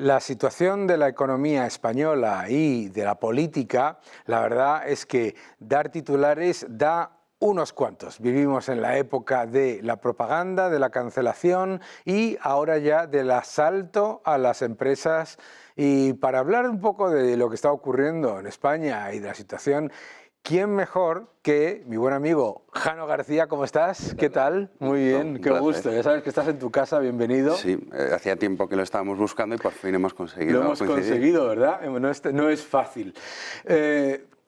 La situación de la economía española y de la política, la verdad es que dar titulares da unos cuantos. Vivimos en la época de la propaganda, de la cancelación y ahora ya del asalto a las empresas. Y para hablar un poco de lo que está ocurriendo en España y de la situación, ¿quién mejor que mi buen amigo Jano García? ¿Cómo estás? ¿Qué tal? Muy bien, qué gusto. Ya sabes que estás en tu casa, bienvenido. Sí, hacía tiempo que lo estábamos buscando y por fin hemos conseguido. Lo hemos conseguido, ¿verdad? No es fácil.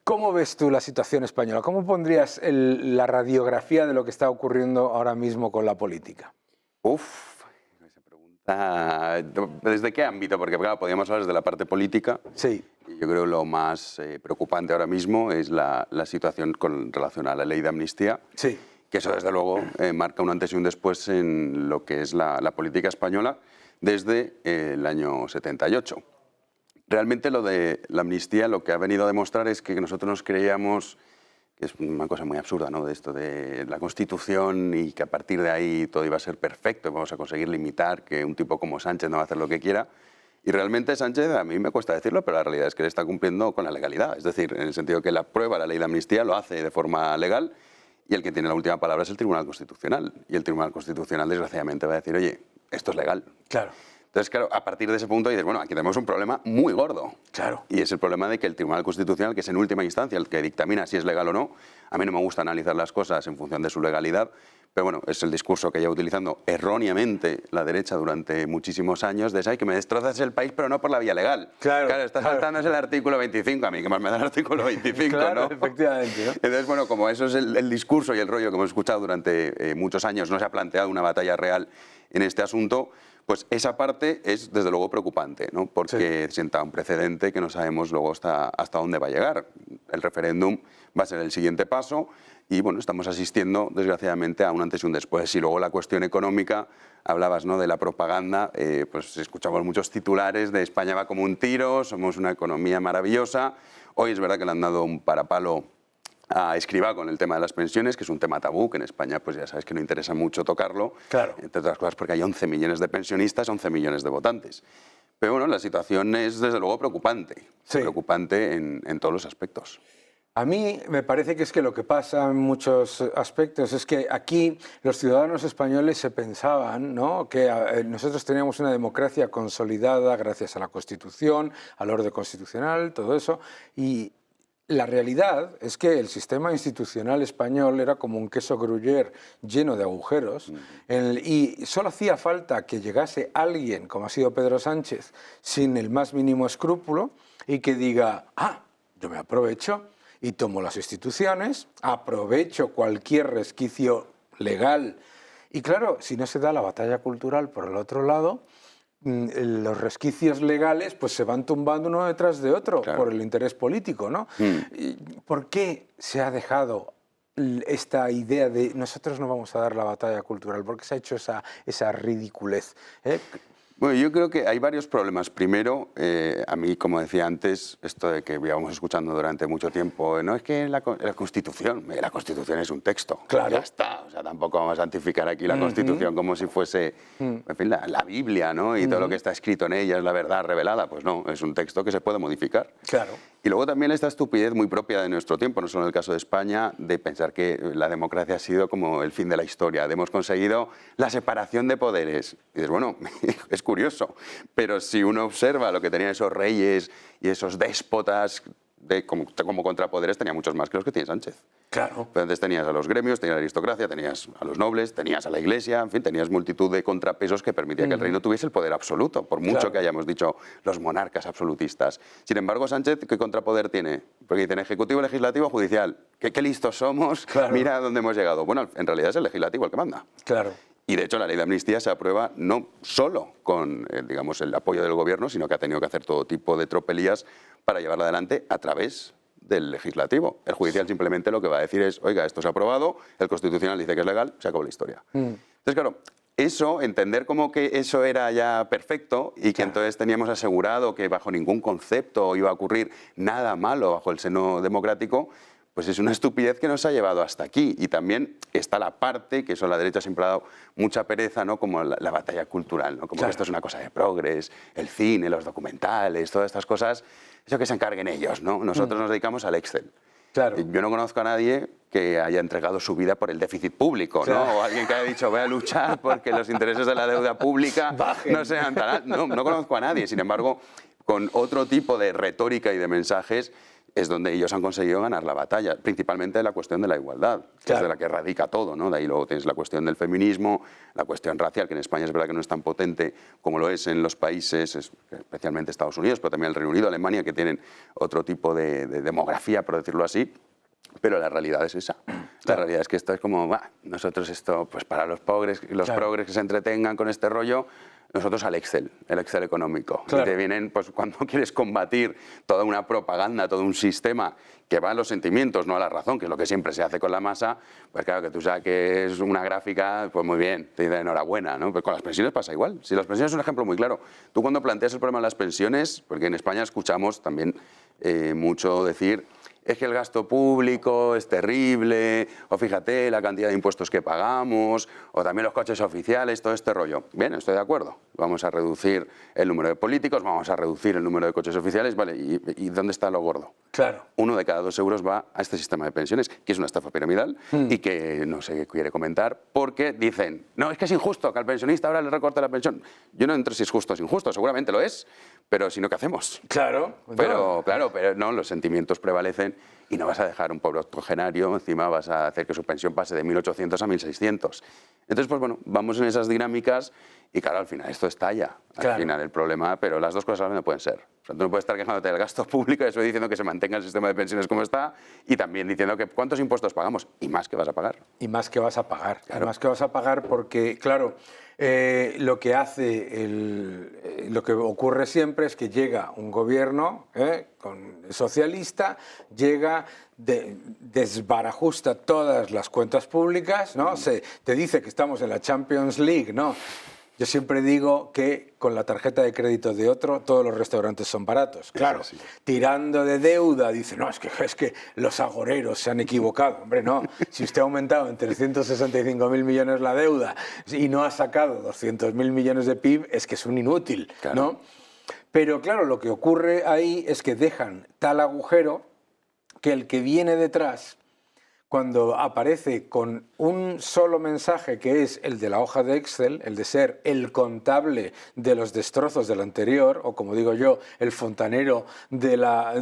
¿Cómo ves tú la situación española? ¿Cómo pondrías la radiografía de lo que está ocurriendo ahora mismo con la política? Se pregunta, ¿desde qué ámbito? Porque claro, podríamos hablar desde la parte política. Sí. Y yo creo que lo más preocupante ahora mismo es la situación con relación a la ley de amnistía. Sí. Que eso, desde luego, marca un antes y un después en lo que es la política española desde el año 78. Realmente lo de la amnistía lo que ha venido a demostrar es que nosotros nos creíamos, que es una cosa muy absurda, ¿no?, de esto de la Constitución y que a partir de ahí todo iba a ser perfecto y vamos a conseguir limitar que un tipo como Sánchez no va a hacer lo que quiera. Y realmente Sánchez, a mí me cuesta decirlo, pero la realidad es que él está cumpliendo con la legalidad. Es decir, en el sentido que él aprueba la ley de amnistía, lo hace de forma legal y el que tiene la última palabra es el Tribunal Constitucional. Y el Tribunal Constitucional, desgraciadamente, va a decir, oye, esto es legal. Claro. Entonces, claro, a partir de ese punto dices, bueno, aquí tenemos un problema muy gordo. Claro. Y es el problema de que el Tribunal Constitucional, que es en última instancia el que dictamina si es legal o no, a mí no me gusta analizar las cosas en función de su legalidad, pero bueno, es el discurso que lleva utilizando erróneamente la derecha durante muchísimos años, de ¿sabes? Que me destrozas el país, pero no por la vía legal. Claro, está saltándose el artículo 25, a mí que más me da el artículo 25, claro, ¿no? efectivamente, ¿no? Entonces, bueno, como eso es el discurso y el rollo que hemos escuchado durante muchos años, no se ha planteado una batalla real en este asunto, pues esa parte es desde luego preocupante, ¿no? Porque sienta un precedente que no sabemos luego hasta dónde va a llegar. El referéndum va a ser el siguiente paso y bueno, estamos asistiendo desgraciadamente a un antes y un después. Y luego la cuestión económica, hablabas, ¿no?, de la propaganda, pues escuchamos muchos titulares de España va como un tiro, somos una economía maravillosa. Hoy es verdad que le han dado un parapalo a Escrivá con el tema de las pensiones, que es un tema tabú, que en España pues ya sabes que no interesa mucho tocarlo, claro, entre otras cosas porque hay 11 millones de pensionistas, 11 millones de votantes. Pero bueno, la situación es desde luego preocupante, preocupante en todos los aspectos. A mí me parece que es que lo que pasa en muchos aspectos es que aquí los ciudadanos españoles se pensaban, ¿no?, que nosotros teníamos una democracia consolidada gracias a la Constitución, al orden constitucional, todo eso, y la realidad es que el sistema institucional español era como un queso gruyère lleno de agujeros y solo hacía falta que llegase alguien, como ha sido Pedro Sánchez, sin el más mínimo escrúpulo y que diga, yo me aprovecho y tomo las instituciones, aprovecho cualquier resquicio legal. Y claro, si no se da la batalla cultural por el otro lado, los resquicios legales pues se van tumbando uno detrás de otro, claro, por el interés político, ¿no? ¿Por qué se ha dejado esta idea de nosotros no vamos a dar la batalla cultural? ¿Por qué se ha hecho esa ridiculez? Bueno, yo creo que hay varios problemas. Primero, a mí, como decía antes, esto de que íbamos escuchando durante mucho tiempo, no es que la Constitución es un texto, claro, ya está, o sea, tampoco vamos a santificar aquí la Constitución como si fuese, en fin, la Biblia, ¿no? Y todo lo que está escrito en ella es la verdad revelada. Pues no, es un texto que se puede modificar. Claro. Y luego también esta estupidez muy propia de nuestro tiempo, no solo en el caso de España, de pensar que la democracia ha sido como el fin de la historia, hemos conseguido la separación de poderes. Y dices, bueno, es curioso, pero si uno observa lo que tenían esos reyes y esos déspotas como contrapoderes, tenía muchos más que los que tiene Sánchez. Claro. Pero antes tenías a los gremios, tenías a la aristocracia, tenías a los nobles, tenías a la iglesia, en fin, tenías multitud de contrapesos que permitían que el reino tuviese el poder absoluto, por mucho que hayamos dicho los monarcas absolutistas. Sin embargo, Sánchez, ¿qué contrapoder tiene? Porque dicen ejecutivo, legislativo, judicial. ¿Qué listos somos? Claro. Mira a dónde hemos llegado. Bueno, en realidad es el legislativo el que manda. Claro. Y de hecho la ley de amnistía se aprueba no solo con digamos, el apoyo del gobierno, sino que ha tenido que hacer todo tipo de tropelías para llevarla adelante a través del legislativo. El judicial simplemente lo que va a decir es, oiga, esto se ha aprobado, el constitucional dice que es legal, se acabó la historia. Entonces, claro, eso, entender como que eso era ya perfecto y que entonces teníamos asegurado que bajo ningún concepto iba a ocurrir nada malo bajo el seno democrático, pues es una estupidez que nos ha llevado hasta aquí. Y también está la parte, que eso la derecha siempre ha dado mucha pereza, ¿no? Como la batalla cultural, ¿no? Como que esto es una cosa de progres, el cine, los documentales, todas estas cosas, eso que se encarguen ellos, ¿no? Nosotros nos dedicamos al Excel. Claro. Yo no conozco a nadie que haya entregado su vida por el déficit público, ¿no? Claro. O alguien que haya dicho, voy a luchar porque los intereses de la deuda pública no sean tan... No conozco a nadie. Sin embargo, con otro tipo de retórica y de mensajes es donde ellos han conseguido ganar la batalla, principalmente la cuestión de la igualdad, que es de la que radica todo, ¿no? De ahí luego tienes la cuestión del feminismo, la cuestión racial, que en España es verdad que no es tan potente como lo es en los países, especialmente Estados Unidos, pero también el Reino Unido, Alemania, que tienen otro tipo de demografía, por decirlo así. Pero la realidad es esa. La realidad es que esto es como, nosotros esto, pues para los progres que se entretengan con este rollo, nosotros al Excel, el Excel económico. Claro. Y te vienen, pues cuando quieres combatir toda una propaganda, todo un sistema que va a los sentimientos, no a la razón, que es lo que siempre se hace con la masa, pues claro, que tú saques una gráfica, pues muy bien, te dicen enhorabuena, ¿no? Pues con las pensiones pasa igual. Si las pensiones es un ejemplo muy claro. Tú cuando planteas el problema de las pensiones, porque en España escuchamos también mucho decir, es que el gasto público es terrible, o fíjate la cantidad de impuestos que pagamos, o también los coches oficiales, todo este rollo. Bien, estoy de acuerdo. Vamos a reducir el número de políticos, vamos a reducir el número de coches oficiales, ¿vale? ¿Y dónde está lo gordo? Claro. 1 de cada 2 euros va a este sistema de pensiones, que es una estafa piramidal y que no se quiere comentar porque dicen, no, es que es injusto que al pensionista ahora le recorte la pensión. Yo no entro si es justo o es injusto, seguramente lo es, pero si no, ¿qué hacemos? Claro. Pero no, los sentimientos prevalecen y no vas a dejar un pueblo octogenario, encima vas a hacer que su pensión pase de 1.800 a 1.600. Entonces, pues bueno, vamos en esas dinámicas y claro, al final esto estalla, al final el problema, pero las dos cosas a la vez no pueden ser. O sea, tú no puedes estar quejándote del gasto público y eso diciendo que se mantenga el sistema de pensiones como está y también diciendo que cuántos impuestos pagamos y más que vas a pagar. Y más que vas a pagar. Claro. Y más que vas a pagar porque, claro, lo que hace, lo que ocurre siempre es que llega un gobierno socialista, llega, desbarajusta todas las cuentas públicas, ¿no? Te dice que estamos en la Champions League, ¿no? Yo siempre digo que con la tarjeta de crédito de otro todos los restaurantes son baratos. Claro, tirando de deuda, dice, no, es que los agoreros se han equivocado. Hombre, no, si usted ha aumentado en 365.000 millones la deuda y no ha sacado 200.000 millones de PIB, es que es un inútil, claro, ¿no? Pero claro, lo que ocurre ahí es que dejan tal agujero que el que viene detrás, cuando aparece con un solo mensaje que es el de la hoja de Excel, el de ser el contable de los destrozos del anterior, o como digo yo, el fontanero de la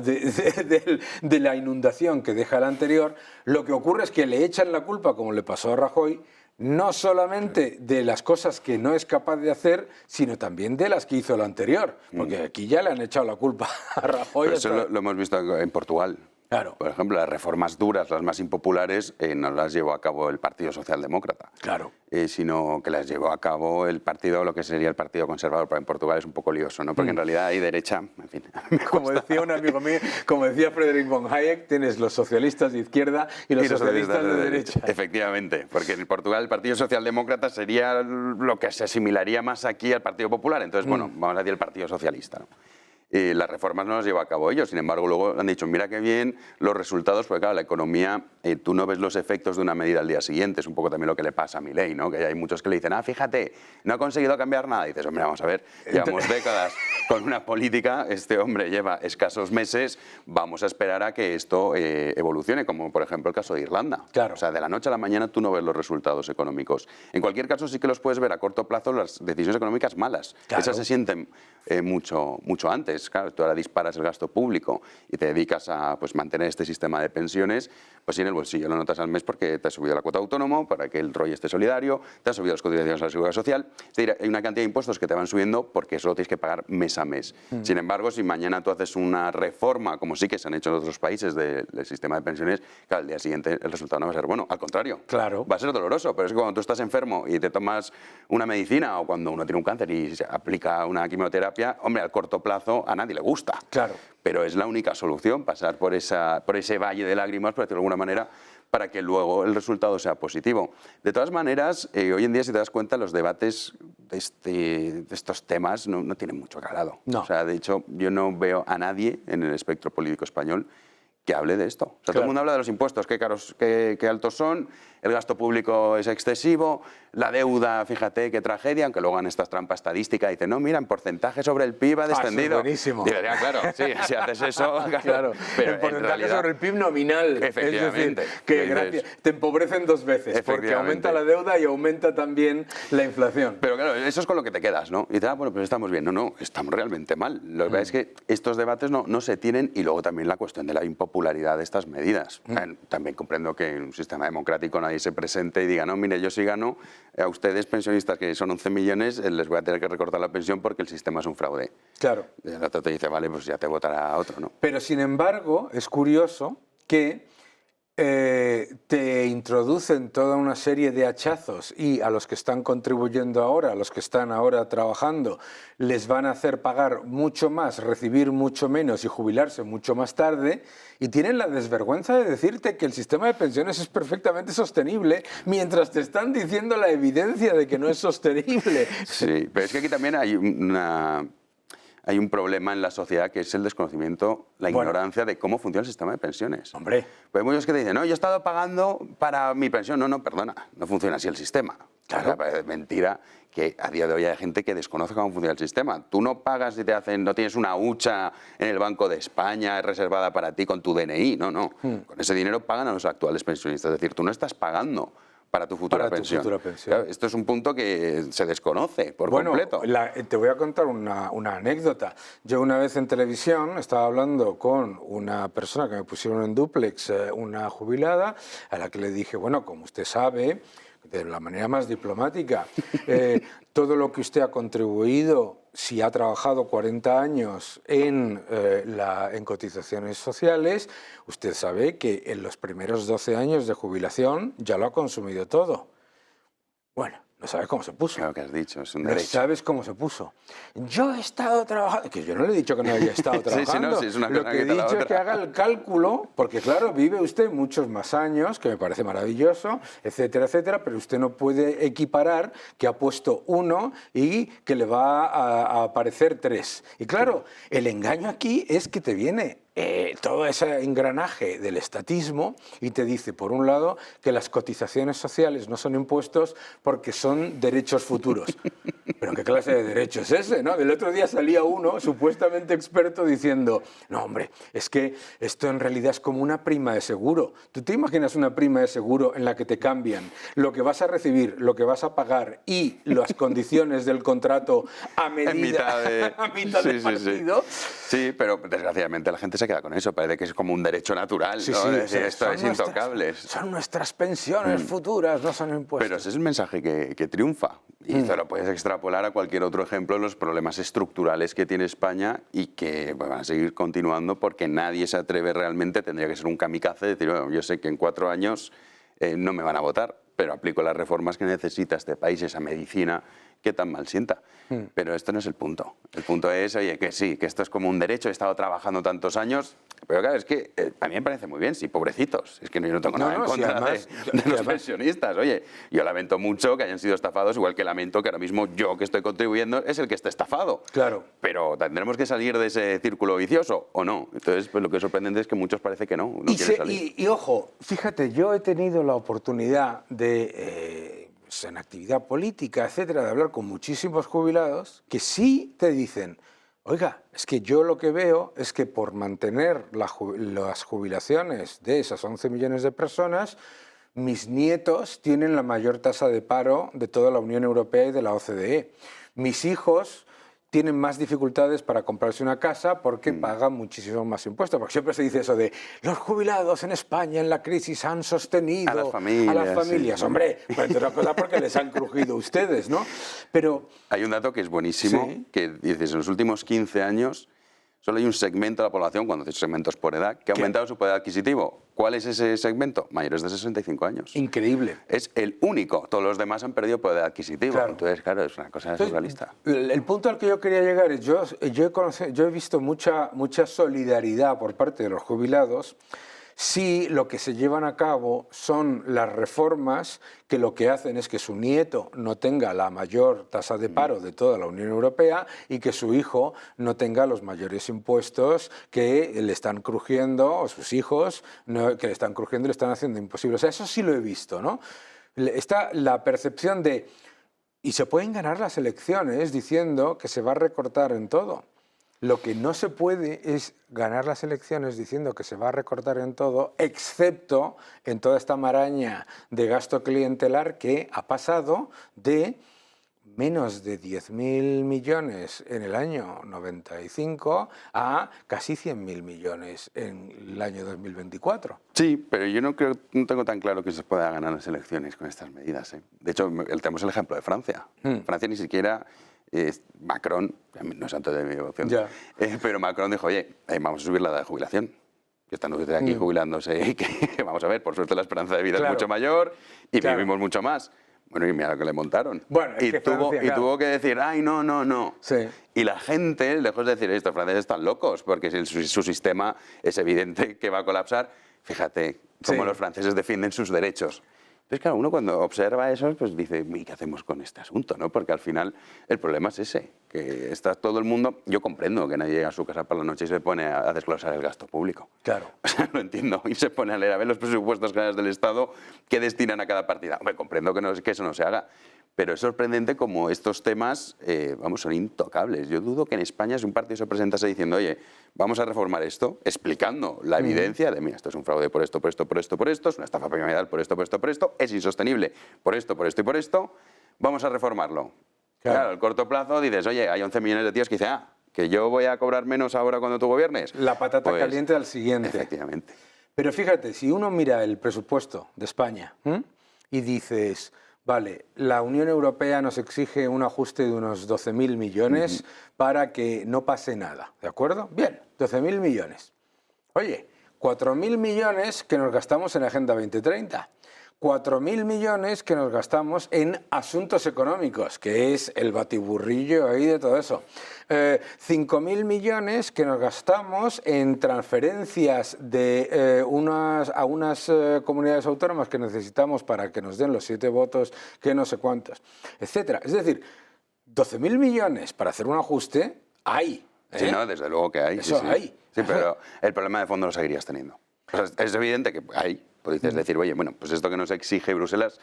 inundación que deja el anterior, lo que ocurre es que le echan la culpa, como le pasó a Rajoy, no solamente de las cosas que no es capaz de hacer, sino también de las que hizo el anterior, porque aquí ya le han echado la culpa a Rajoy. Pero eso lo hemos visto en Portugal. Claro. Por ejemplo, las reformas duras, las más impopulares, no las llevó a cabo el Partido Socialdemócrata, claro, sino que las llevó a cabo el partido, lo que sería el Partido Conservador, pero en Portugal es un poco lioso, ¿no? Porque en realidad hay derecha, en fin. Como decía un amigo mío, como decía Friedrich von Hayek, tienes los socialistas de izquierda y los socialistas de derecha. Efectivamente, porque en Portugal el Partido Socialdemócrata sería lo que se asimilaría más aquí al Partido Popular, entonces, bueno, vamos a decir el Partido Socialista, ¿no? Las reformas no las lleva a cabo ellos, sin embargo luego han dicho, mira qué bien los resultados, porque claro, la economía, tú no ves los efectos de una medida al día siguiente, es un poco también lo que le pasa a Milei, ¿no? Que hay muchos que le dicen, fíjate, no ha conseguido cambiar nada, y dices, hombre, vamos a ver, llevamos décadas con una política, este hombre lleva escasos meses, vamos a esperar a que esto evolucione, como por ejemplo el caso de Irlanda. Claro. O sea, de la noche a la mañana tú no ves los resultados económicos. En cualquier caso sí que los puedes ver a corto plazo las decisiones económicas malas, claro, esas se sienten mucho antes. Claro, tú ahora disparas el gasto público y te dedicas a mantener este sistema de pensiones, pues sí, en el bolsillo lo notas al mes porque te has subido la cuota autónomo para que el rollo esté solidario, te has subido las cotizaciones a la seguridad social, es decir, hay una cantidad de impuestos que te van subiendo porque eso lo tienes que pagar mes a mes. Sin embargo, si mañana tú haces una reforma, como sí que se han hecho en otros países del sistema de pensiones, claro, al día siguiente el resultado no va a ser bueno, al contrario, claro, va a ser doloroso, pero es que cuando tú estás enfermo y te tomas una medicina o cuando uno tiene un cáncer y se aplica una quimioterapia, hombre, al corto plazo a nadie le gusta. Claro. Pero es la única solución, pasar por ese valle de lágrimas, por decirlo de alguna manera, para que luego el resultado sea positivo. De todas maneras, hoy en día, si te das cuenta, los debates de estos temas no tienen mucho calado. No. O sea, de hecho, yo no veo a nadie en el espectro político español que hable de esto. O sea, todo el mundo habla de los impuestos, qué caros, qué altos son, el gasto público es excesivo, la deuda, fíjate qué tragedia, aunque luego en estas trampas estadísticas dicen, no, mira, en porcentaje sobre el PIB ha descendido. Eso es buenísimo. Digo, ya, claro, sí, si haces eso, claro. Pero el porcentaje en realidad, sobre el PIB nominal. Efectivamente. Es decir, que te empobrecen dos veces, porque aumenta la deuda y aumenta también la inflación. Pero claro, eso es con lo que te quedas, ¿no? Y dices, bueno, pues estamos bien. No, estamos realmente mal. Lo que pasa es que estos debates no se tienen, y luego también la cuestión de la impopularidad de estas medidas. También comprendo que en un sistema democrático nadie se presente y diga, no, mire, yo sí gano, a ustedes pensionistas que son 11 millones les voy a tener que recortar la pensión porque el sistema es un fraude. Claro. Y el otro te dice, vale, pues ya te votará otro, ¿no? Pero sin embargo, es curioso que te introducen toda una serie de hachazos y a los que están contribuyendo ahora, a los que están ahora trabajando, les van a hacer pagar mucho más, recibir mucho menos y jubilarse mucho más tarde, y tienen la desvergüenza de decirte que el sistema de pensiones es perfectamente sostenible mientras te están diciendo la evidencia de que no es sostenible. Sí, pero es que aquí también hay un problema en la sociedad que es el desconocimiento, la ignorancia de cómo funciona el sistema de pensiones. Hombre. Pues hay muchos que te dicen, no, yo he estado pagando para mi pensión. No, perdona, no funciona así el sistema. Claro. O sea, es mentira que a día de hoy hay gente que desconoce cómo funciona el sistema. Tú no pagas y no tienes una hucha en el Banco de España reservada para ti con tu DNI. No. Con ese dinero pagan a los actuales pensionistas. Es decir, tú no estás pagando para tu futura pensión. Claro, esto es un punto que se desconoce por completo. Te voy a contar una anécdota. Yo una vez en televisión estaba hablando con una persona que me pusieron en dúplex, una jubilada, a la que le dije, bueno, como usted sabe, de la manera más diplomática, todo lo que usted ha contribuido, si ha trabajado 40 años en cotizaciones sociales, usted sabe que en los primeros 12 años de jubilación ya lo ha consumido todo. Bueno, no sabes cómo se puso. Claro que has dicho, es un no derecho. sabes cómo se puso. Yo he estado trabajando... Que yo no le he dicho que no haya estado trabajando. Sí, es una Lo que he dicho es que haga el cálculo, porque claro, vive usted muchos más años, que me parece maravilloso, etcétera, etcétera, pero usted no puede equiparar que ha puesto 1 y que le va a aparecer 3. Y claro, el engaño aquí es que te viene todo ese engranaje del estatismo y te dice, por un lado, que las cotizaciones sociales no son impuestos porque son derechos futuros. ¿Pero qué clase de derecho es ese, no? El otro día salía uno, supuestamente experto, diciendo, no, hombre, es que esto en realidad es como una prima de seguro. ¿Tú te imaginas una prima de seguro en la que te cambian lo que vas a recibir, lo que vas a pagar y las condiciones del contrato a mitad de partido? Sí, pero desgraciadamente la gente se queda con eso, parece que es como un derecho natural, ¿no? Esto es intocable. Son nuestras pensiones futuras, no son impuestos. Pero ese es el mensaje que triunfa. Y te lo puedes extrapolar a cualquier otro ejemplo de los problemas estructurales que tiene España y que van a seguir continuando porque nadie se atreve realmente, tendría que ser un kamikaze, decir, bueno, yo sé que en 4 años no me van a votar, pero aplico las reformas que necesita este país, esa medicina que tan mal sienta. Pero esto no es el punto. El punto es, oye, que sí, que esto es como un derecho, he estado trabajando tantos años, pero claro, es que a mí me parece muy bien, sí, pobrecitos, es que yo no tengo nada en contra de los pensionistas. Oye, yo lamento mucho que hayan sido estafados, igual que lamento que ahora mismo yo que estoy contribuyendo es el que está estafado. Claro. Pero ¿tendremos que salir de ese círculo vicioso o no? Entonces, pues lo que es sorprendente es que muchos parece que no quieren salir. Y ojo, fíjate, yo he tenido la oportunidad de... en actividad política, etcétera, de hablar con muchísimos jubilados que sí te dicen, oiga, es que yo lo que veo es que por mantener las jubilaciones de esas 11 millones de personas, mis nietos tienen la mayor tasa de paro de toda la Unión Europea y de la OCDE. Mis hijos tienen más dificultades para comprarse una casa porque pagan muchísimo más impuestos. Porque siempre se dice eso de los jubilados en España en la crisis han sostenido a las familias. Sí. Hombre, pues otra cosa porque les han crujido ustedes, ¿no? Pero hay un dato que es buenísimo, que dices, en los últimos 15 años solo hay un segmento de la población, cuando haces segmentos por edad, que ha aumentado su poder adquisitivo. ¿Cuál es ese segmento? Mayores de 65 años. Increíble. Es el único. Todos los demás han perdido poder adquisitivo. Claro. Entonces, claro, es una cosa surrealista. El punto al que yo quería llegar es, yo he visto mucha solidaridad por parte de los jubilados si lo que se llevan a cabo son las reformas que lo que hacen es que su nieto no tenga la mayor tasa de paro de toda la Unión Europea y que su hijo no tenga los mayores impuestos que le están crujiendo, o sus hijos que le están crujiendo y le están haciendo imposible. O sea, eso sí lo he visto, ¿no? Está la percepción de... Y se pueden ganar las elecciones diciendo que se va a recortar en todo. Lo que no se puede es ganar las elecciones diciendo que se va a recortar en todo, excepto en toda esta maraña de gasto clientelar que ha pasado de menos de 10.000 millones en el año 95 a casi 100.000 millones en el año 2024. Sí, pero yo no tengo tan claro que se pueda ganar las elecciones con estas medidas. De hecho, tenemos el ejemplo de Francia. Francia ni siquiera... Macron, no es santo de mi devoción, pero Macron dijo, oye, vamos a subir la edad de jubilación. Que están ustedes aquí jubilándose y que, vamos a ver, por suerte la esperanza de vida es mucho mayor y vivimos mucho más. Bueno, y mira lo que le montaron. Bueno, es que tuvo que decir, ay, no, no, no. Sí. Y la gente, lejos de decir esto, los franceses están locos, porque si su sistema es evidente que va a colapsar. Fíjate cómo los franceses defienden sus derechos. Entonces, claro, uno cuando observa eso, pues dice, ¿y qué hacemos con este asunto? ¿No? Porque al final el problema es ese, que está todo el mundo... Yo comprendo que nadie llega a su casa por la noche y se pone a desglosar el gasto público. Claro. O sea, lo entiendo. Y se pone a leer a ver los presupuestos generales del Estado que destinan a cada partida. Hombre, comprendo que eso no se haga. Pero es sorprendente como estos temas, son intocables. Yo dudo que en España si un partido se presentase diciendo, oye, vamos a reformar esto, explicando la evidencia de, mira, esto es un fraude por esto, por esto, por esto, por esto, es una estafa piramidal por esto, por esto, por esto, es insostenible por esto, por esto y por esto, vamos a reformarlo. Claro, al corto plazo dices, oye, hay 11 millones de tíos que dicen, que yo voy a cobrar menos ahora cuando tú gobiernes. La patata caliente al siguiente. Efectivamente. Pero fíjate, si uno mira el presupuesto de España y dices... Vale, la Unión Europea nos exige un ajuste de unos 12.000 millones para que no pase nada, ¿de acuerdo? Bien, 12.000 millones. Oye, 4.000 millones que nos gastamos en Agenda 2030. 4.000 millones que nos gastamos en asuntos económicos, que es el batiburrillo ahí de todo eso. 5.000 millones que nos gastamos en transferencias de a unas comunidades autónomas que necesitamos para que nos den los 7 votos, que no sé cuántos, etcétera. Es decir, 12.000 millones para hacer un ajuste, hay. Sí, no, desde luego que hay. Eso hay. Sí, pero el problema de fondo lo seguirías teniendo. O sea, es evidente que hay. Puedes decir, oye, bueno, pues esto que nos exige Bruselas,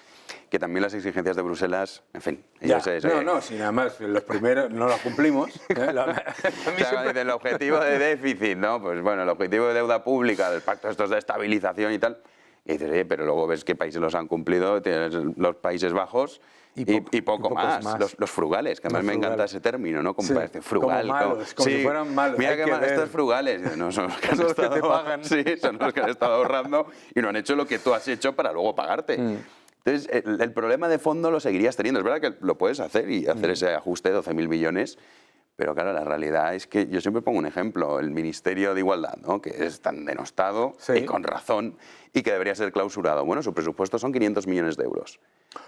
que también las exigencias de Bruselas, en fin. Si nada más los primeros no las cumplimos. El objetivo de déficit, ¿no? Pues bueno, el objetivo de deuda pública, el pacto estos de estabilización y tal. Y dices, oye, pero luego ves qué países los han cumplido, tienes los Países Bajos y poco más. Los frugales, que además me encanta ese término, ¿no? Como parece frugal. Como malos, como si fueran malos. Mira que mal, estos frugales. No, son los que han estado, te pagan. Sí, son los que han estado ahorrando y no han hecho lo que tú has hecho para luego pagarte. Entonces, el problema de fondo lo seguirías teniendo. Es verdad que lo puedes hacer y hacer ese ajuste de 12.000 millones, pero claro, la realidad es que yo siempre pongo un ejemplo, el Ministerio de Igualdad, ¿no? Que es tan denostado y con razón y que debería ser clausurado. Bueno, su presupuesto son 500 millones de euros.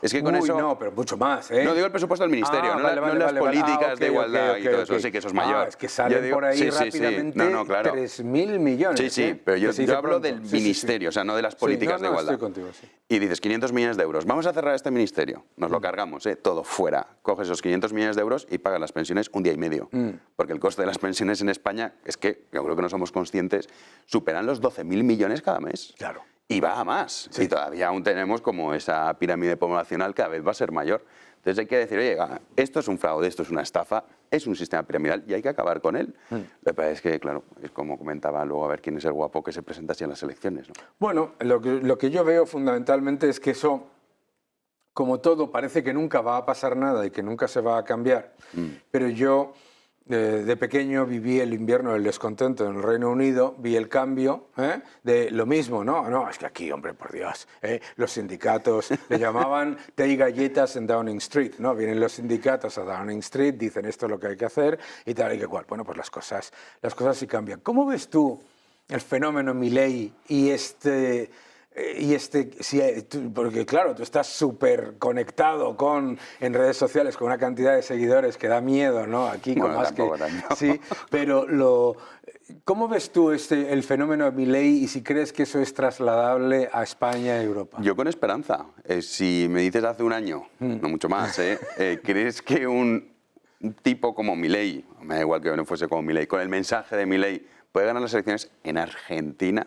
Es que con eso... no, pero mucho más, ¿eh? No, digo el presupuesto del Ministerio, no las políticas de igualdad y todo eso, sí que eso es mayor. Es que salen por ahí rápidamente 3.000 millones. Sí, sí, pero yo hablo del Ministerio, o sea, no de las políticas de igualdad. Estoy contigo, y dices, 500 millones de euros, vamos a cerrar este ministerio, nos lo cargamos, todo fuera. Coges esos 500 millones de euros y pagas las pensiones un día y medio. Porque el coste de las pensiones en España, es que yo creo que no somos conscientes, superan los 12.000 millones cada mes. Claro. Y va a más. Y todavía aún tenemos como esa pirámide poblacional cada vez va a ser mayor. Entonces hay que decir, oye, esto es un fraude, esto es una estafa, es un sistema piramidal y hay que acabar con él. Lo que pasa es que, claro, es como comentaba luego, a ver quién es el guapo que se presenta así en las elecciones, ¿no? Bueno, lo que yo veo fundamentalmente es que eso, como todo, parece que nunca va a pasar nada y que nunca se va a cambiar. Pero yo... De pequeño viví el invierno del descontento en el Reino Unido, vi el cambio de lo mismo, no, es que aquí, hombre, por Dios, los sindicatos le llamaban té y galletas en Downing Street, ¿no? Vienen los sindicatos a Downing Street, dicen esto es lo que hay que hacer y tal y que cual. Bueno, pues las cosas sí cambian. ¿Cómo ves tú el fenómeno Milei porque claro, tú estás súper conectado en redes sociales con una cantidad de seguidores que da miedo, ¿no? Aquí con más que... Tanto. Sí, pero ¿Cómo ves tú el fenómeno de Milei y si crees que eso es trasladable a España y Europa? Yo con esperanza. Si me dices hace un año, no mucho más, ¿crees que un tipo como Milei, me da igual que no fuese como Milei, con el mensaje de Milei, puede ganar las elecciones en Argentina?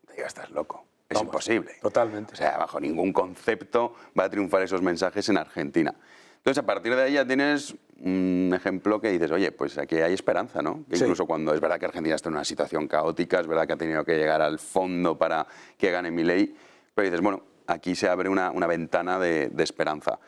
Te digo, estás loco. Es imposible. Totalmente. O sea, bajo ningún concepto va a triunfar esos mensajes en Argentina. Entonces, a partir de ahí ya tienes un ejemplo que dices, oye, pues aquí hay esperanza, ¿no? Que incluso cuando es verdad que Argentina está en una situación caótica, es verdad que ha tenido que llegar al fondo para que gane Milei, pero dices, bueno, aquí se abre una ventana de esperanza.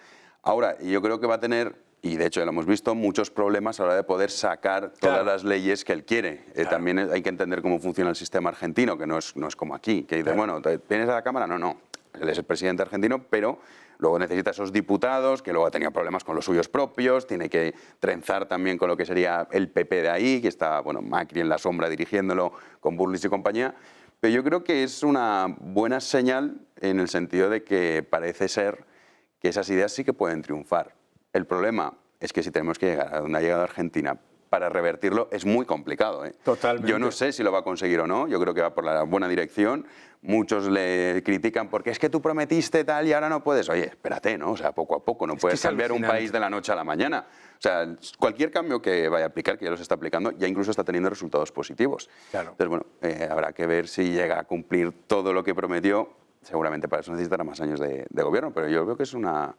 Ahora, yo creo que va a tener, y de hecho ya lo hemos visto, muchos problemas a la hora de poder sacar todas las leyes que él quiere. También hay que entender cómo funciona el sistema argentino, que no es como aquí, que dices, bueno, ¿vienes a la Cámara? No. Él es el presidente argentino, pero luego necesita esos diputados, que luego ha tenido problemas con los suyos propios, tiene que trenzar también con lo que sería el PP de ahí, que está, bueno, Macri en la sombra dirigiéndolo con Burlis y compañía. Pero yo creo que es una buena señal en el sentido de que parece ser que esas ideas sí que pueden triunfar. El problema es que si tenemos que llegar a donde ha llegado Argentina para revertirlo es muy complicado. Totalmente. Yo no sé si lo va a conseguir o no, yo creo que va por la buena dirección. Muchos le critican porque es que tú prometiste tal y ahora no puedes. Oye, espérate, ¿no? O sea, poco a poco, no puedes cambiar un país de la noche a la mañana. O sea, cualquier cambio que vaya a aplicar, que ya los está aplicando, ya incluso está teniendo resultados positivos. Claro. Entonces, bueno, habrá que ver si llega a cumplir todo lo que prometió. Seguramente para eso necesitará más años de gobierno, pero yo creo que es una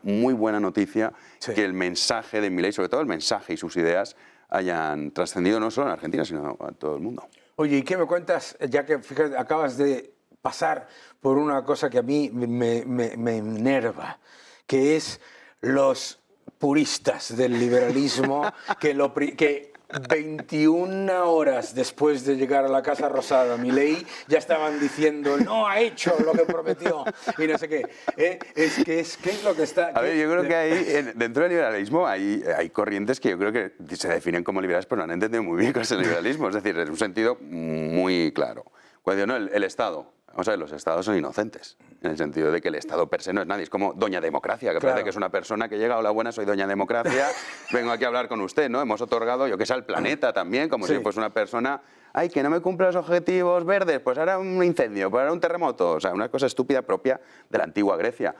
muy buena noticia que el mensaje de Milei, sobre todo el mensaje y sus ideas, hayan trascendido no solo en Argentina, sino a todo el mundo. Oye, ¿y qué me cuentas, ya que fíjate, acabas de pasar por una cosa que a mí me enerva, que es los puristas del liberalismo que 21 horas después de llegar a la Casa Rosada, Milei, ya estaban diciendo no ha hecho lo que prometió y no sé qué. ¿Qué es lo que está...? A ver, yo creo que ahí, dentro del liberalismo hay corrientes que yo creo que se definen como liberales, pero no han entendido muy bien qué es el liberalismo. Es decir, en un sentido muy claro. Cuando no, el Estado... Vamos a ver, los estados son inocentes, en el sentido de que el Estado per se no es nadie. Es como Doña Democracia, que parece que es una persona que llega, hola, buenas, soy Doña Democracia, vengo aquí a hablar con usted, ¿no? Hemos otorgado, yo que sé, al planeta también, como si fuese una persona, ay, que no me cumple los objetivos verdes, pues ahora un incendio, pues ahora un terremoto. O sea, una cosa estúpida propia de la antigua Grecia.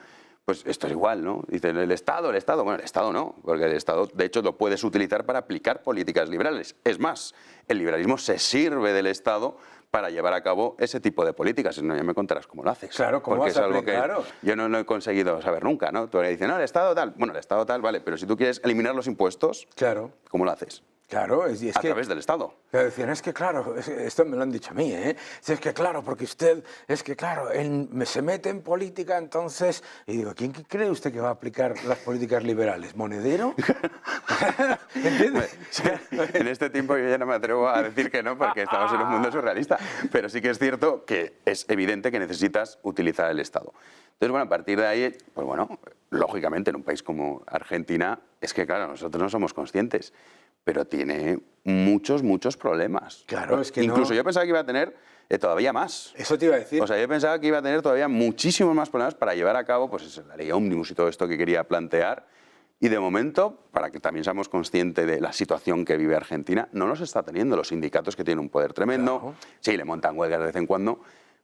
Pues esto es igual, ¿no? Dicen, el Estado, bueno, el Estado no, porque el Estado, de hecho, lo puedes utilizar para aplicar políticas liberales. Es más, el liberalismo se sirve del Estado para llevar a cabo ese tipo de políticas. No, ya me contarás cómo lo haces. Claro, ¿cómo porque vas es algo que claro. yo no lo he conseguido saber nunca, ¿no? Tú le dices, no, el Estado tal. Bueno, el Estado tal, vale, pero si tú quieres eliminar los impuestos, claro. ¿cómo lo haces? Claro, a través del Estado. Decían, es que claro, esto me lo han dicho a mí, ¿eh? Es que claro, porque usted, es que claro, se mete en política, entonces... Y digo, ¿quién cree usted que va a aplicar las políticas liberales? ¿Monedero? ¿Entiendes? En este tiempo yo ya no me atrevo a decir que no, porque estamos en un mundo surrealista. Pero sí que es cierto que es evidente que necesitas utilizar el Estado. Entonces, bueno, a partir de ahí, pues bueno, lógicamente en un país como Argentina, es que claro, nosotros no somos conscientes, pero tiene muchos problemas. Claro, es que incluso yo pensaba que iba a tener todavía más. Eso te iba a decir. O sea, yo pensaba que iba a tener todavía muchísimos más problemas para llevar a cabo pues, la ley ómnibus y todo esto que quería plantear. Y de momento, para que también seamos conscientes de la situación que vive Argentina, no los está teniendo. Los sindicatos que tienen un poder tremendo, claro. Sí, le montan huelgas de vez en cuando,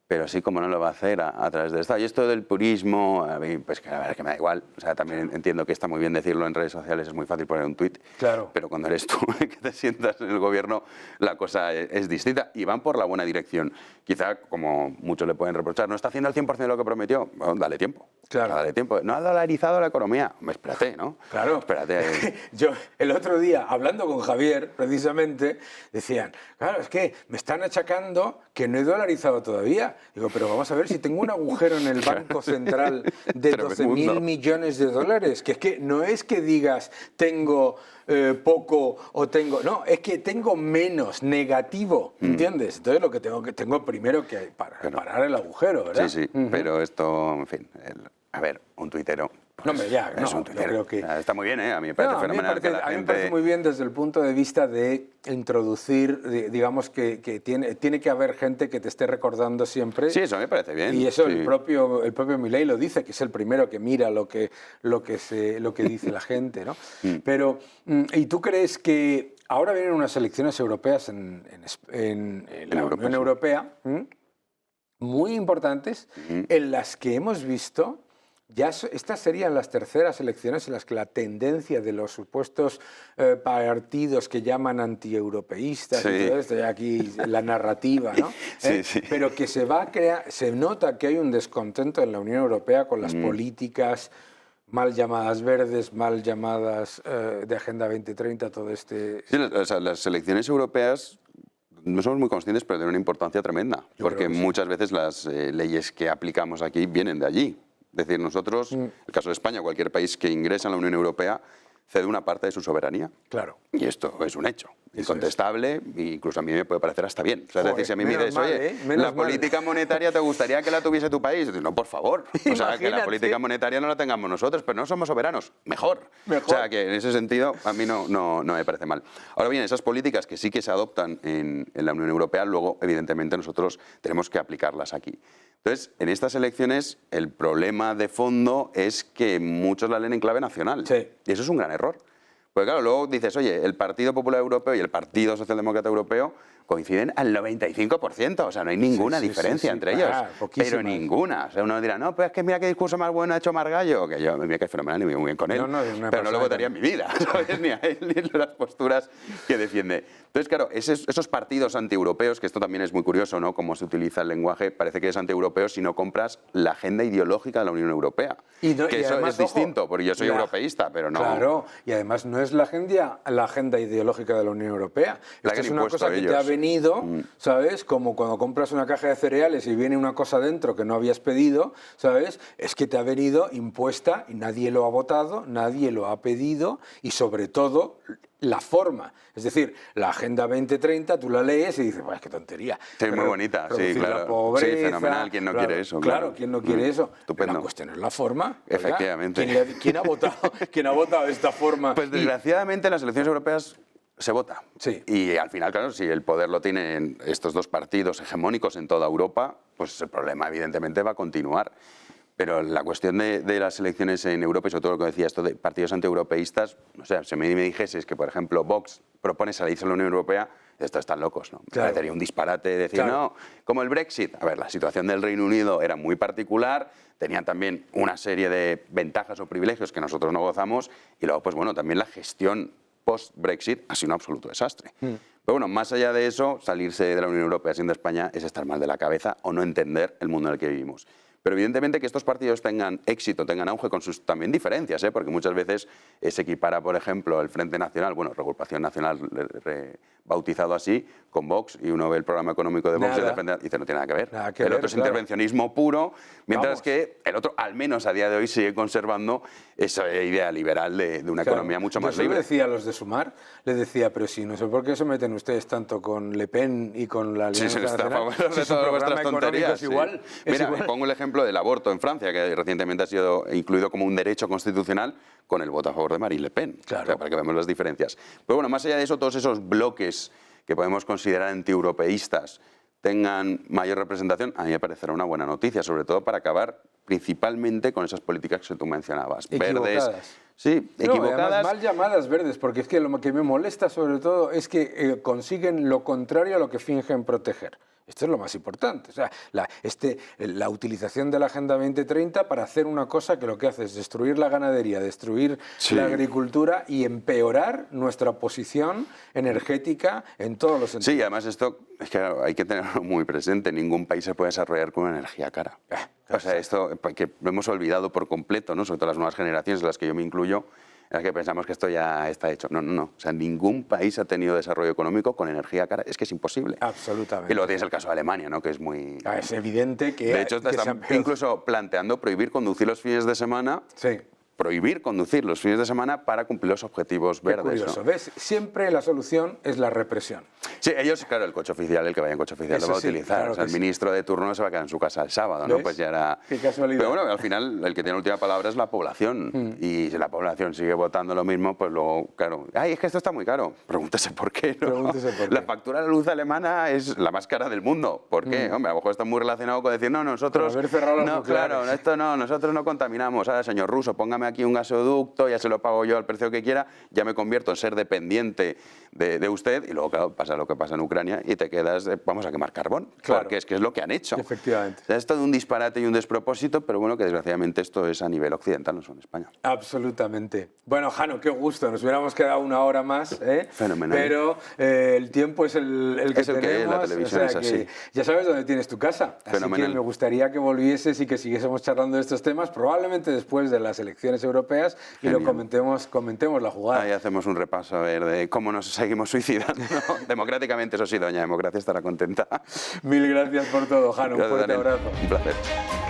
pero así como no lo va a hacer a través del Estado. Y esto del purismo, a mí, pues que la verdad es que me da igual. O sea, también entiendo que está muy bien decirlo en redes sociales, es muy fácil poner un tuit. Claro. Pero cuando eres tú que te sientas en el gobierno, la cosa es distinta. Y van por la buena dirección. Quizá, como muchos le pueden reprochar, no está haciendo el 100% de lo que prometió. Bueno, dale tiempo. Claro. O sea, dale tiempo. No ha dolarizado la economía. Hombre, espérate, ¿no? Claro. Espérate. Yo, el otro día, hablando con Javier, precisamente, decían, claro, es que me están achacando que no he dolarizado todavía. Digo, pero vamos a ver si tengo un agujero en el Banco Central de 12.000 millones de dólares. Que es que no es que digas tengo poco o tengo... No, es que tengo menos, negativo, ¿entiendes? Entonces lo que tengo primero que parar el agujero, ¿verdad? Sí, pero esto, en fin... A ver, un tuitero No, hombre, ya, es no, un yo Twitter. creo que... Está muy bien, ¿eh? A mí me parece fenomenal que la a mí me gente... parece muy bien desde el punto de vista de introducir, digamos, que tiene que haber gente que te esté recordando siempre. Sí, eso me parece bien. Y eso sí. el propio Milei lo dice, que es el primero que mira lo que dice la gente, ¿no? Pero, ¿y tú crees que ahora vienen unas elecciones europeas en la Europa, Unión sí. Europea, muy importantes, en las que hemos visto... Estas serían las terceras elecciones en las que la tendencia de los supuestos partidos que llaman antieuropeístas y todo esto, ya aquí la narrativa, ¿no? Sí, sí. Pero que se va a crear, se nota que hay un descontento en la Unión Europea con las políticas mal llamadas verdes, mal llamadas de Agenda 2030, todo este... Sí, o sea, las elecciones europeas no somos muy conscientes, pero tienen una importancia tremenda, porque creo que sí. muchas veces las leyes que aplicamos aquí vienen de allí. Es decir, nosotros, en el caso de España, cualquier país que ingresa en la Unión Europea cede una parte de su soberanía. Claro. Y esto es un hecho incontestable, e incluso a mí me puede parecer hasta bien. O sea, es decir, si a mí me dices, oye, la política monetaria te gustaría que la tuviese tu país, no, por favor. O sea, que la política monetaria no la tengamos nosotros, pero no somos soberanos. Mejor. O sea, que en ese sentido a mí no me parece mal. Ahora bien, esas políticas que sí que se adoptan en la Unión Europea, luego, evidentemente, nosotros tenemos que aplicarlas aquí. Entonces, en estas elecciones, el problema de fondo es que muchos la leen en clave nacional. Sí. Y eso es un gran error. Porque claro, luego dices, oye, el Partido Popular Europeo y el Partido Socialdemócrata Europeo coinciden al 95%, o sea, no hay ninguna diferencia entre ellos, pero ninguna. O sea, uno dirá, no, pues es que mira qué discurso más bueno ha hecho Margallo, que yo me cae fenomenal y me voy muy bien con él, pero no lo votaría en mi vida, ¿sabes? Ni a él ni a las posturas que defiende. Entonces, claro, esos partidos antieuropeos, que esto también es muy curioso, ¿no? Cómo se utiliza el lenguaje, parece que es antieuropeo si no compras la agenda ideológica de la Unión Europea. Que eso además, es distinto, porque yo soy europeísta, pero no... Claro, y además no es la agenda ideológica de la Unión Europea. Esto es una cosa que te ha venido, ¿sabes? Como cuando compras una caja de cereales y viene una cosa dentro que no habías pedido, ¿sabes? Es que te ha venido impuesta y nadie lo ha votado, nadie lo ha pedido y sobre todo la forma. Es decir, la Agenda 2030 tú la lees y dices, pues qué tontería. Sí, muy bonita, sí, claro. La pobreza, sí, fenomenal, ¿quién no quiere eso? Claro, ¿quién no quiere eso? Estupendo. La cuestión es la forma. Efectivamente. Oiga, ¿quién ha votado de esta forma? Pues desgraciadamente en las elecciones europeas se vota. Sí. Y al final, claro, si el poder lo tienen estos dos partidos hegemónicos en toda Europa, pues el problema evidentemente va a continuar. Pero la cuestión de las elecciones en Europa, y sobre todo lo que decía esto de partidos antieuropeístas, o sea, si me dijeses que, por ejemplo, Vox propone salirse de la Unión Europea, estos están locos, ¿no? Me parecería un disparate decir, no, como el Brexit. A ver, la situación del Reino Unido era muy particular, tenían también una serie de ventajas o privilegios que nosotros no gozamos, y luego, pues bueno, también la gestión post-Brexit ha sido un absoluto desastre. Pero bueno, más allá de eso, salirse de la Unión Europea siendo España es estar mal de la cabeza o no entender el mundo en el que vivimos. Pero evidentemente que estos partidos tengan éxito, tengan auge con sus también diferencias, porque muchas veces se equipara, por ejemplo, el Frente Nacional, bueno, Regrupación Nacional bautizado así, con Vox, y uno ve el programa económico de Vox y dice, no tiene nada que ver. El otro es intervencionismo puro, mientras que el otro, al menos a día de hoy, sigue conservando esa idea liberal de una economía mucho más libre. Yo decía a los de Sumar, les decía, pero sí, no sé por qué se meten ustedes tanto con Le Pen y con la Alianza Nacional. Si su programa económico es igual. Mira, pongo el ejemplo del aborto en Francia, que recientemente ha sido incluido como un derecho constitucional con el voto a favor de Marine Le Pen, claro. O sea, para que veamos las diferencias. Pero bueno, más allá de eso, todos esos bloques que podemos considerar antieuropeístas tengan mayor representación, a mí me parecerá una buena noticia, sobre todo para acabar principalmente con esas políticas que tú mencionabas. Equivocadas. Verdes, sí, equivocadas. Además, mal llamadas verdes, porque es que lo que me molesta sobre todo es que consiguen lo contrario a lo que fingen proteger. Esto es lo más importante. O sea, la utilización de la Agenda 2030 para hacer una cosa que lo que hace es destruir la ganadería, destruir la agricultura y empeorar nuestra posición energética en todos los sentidos. Sí, además esto es que hay que tenerlo muy presente. Ningún país se puede desarrollar con una energía cara. O sea, esto que lo hemos olvidado por completo, ¿no? Sobre todo las nuevas generaciones, de las que yo me incluyo, en las que pensamos que esto ya está hecho. No, no, no. O sea, ningún país ha tenido desarrollo económico con energía cara. Es que es imposible. Absolutamente. Y luego tienes el caso de Alemania, ¿no? Que es muy... Es evidente que... De hecho, están incluso planteando prohibir conducir los fines de semana prohibir conducir los fines de semana para cumplir los objetivos verdes. Qué curioso, ¿no? ¿ves? Siempre la solución es la represión. Sí, ellos, claro, el coche oficial, el que vaya en coche oficial, Eso lo va a sí, utilizar. claro O sea, el que sí. ministro de turno se va a quedar en su casa el sábado, ¿no? ¿Ves? Pues ya era... Qué casualidad. Pero bueno, al final el que tiene la última palabra es la población. Y si la población sigue votando lo mismo, pues luego, claro, ¡ay, es que esto está muy caro! Pregúntese por qué, ¿no? Pregúntese por qué. La factura de la luz alemana es la más cara del mundo. ¿Por qué? Hombre, a lo mejor está muy relacionado con decir, no, nosotros... Con haber cerrado las no, nucleares. claro, esto no, nosotros no contaminamos. Ahora, señor ruso, póngame aquí un gasoducto, ya se lo pago yo al precio que quiera, ya me convierto en ser dependiente de usted, y luego, claro, pasa lo que pasa en Ucrania y te quedas, vamos a quemar carbón, Claro. porque es que es lo que han hecho. Efectivamente. O sea, es todo un disparate y un despropósito, pero bueno, que desgraciadamente esto es a nivel occidental, no solo en España. Absolutamente. Bueno, Jano, qué gusto. Nos hubiéramos quedado una hora más, ¿eh? Fenomenal. Pero el tiempo es el que Es el que tenemos. la televisión es así. Ya sabes dónde tienes tu casa. Así Fenomenal. que me gustaría que volvieses y que siguiésemos charlando de estos temas, probablemente después de las elecciones europeas, y lo Genial. comentemos la jugada. Ahí hacemos un repaso a ver de cómo nos seguimos suicidando. Democráticamente, eso sí, doña Democracia estará contenta. Mil gracias por todo, Jano. Un Gracias, fuerte Daniel. abrazo. Un placer.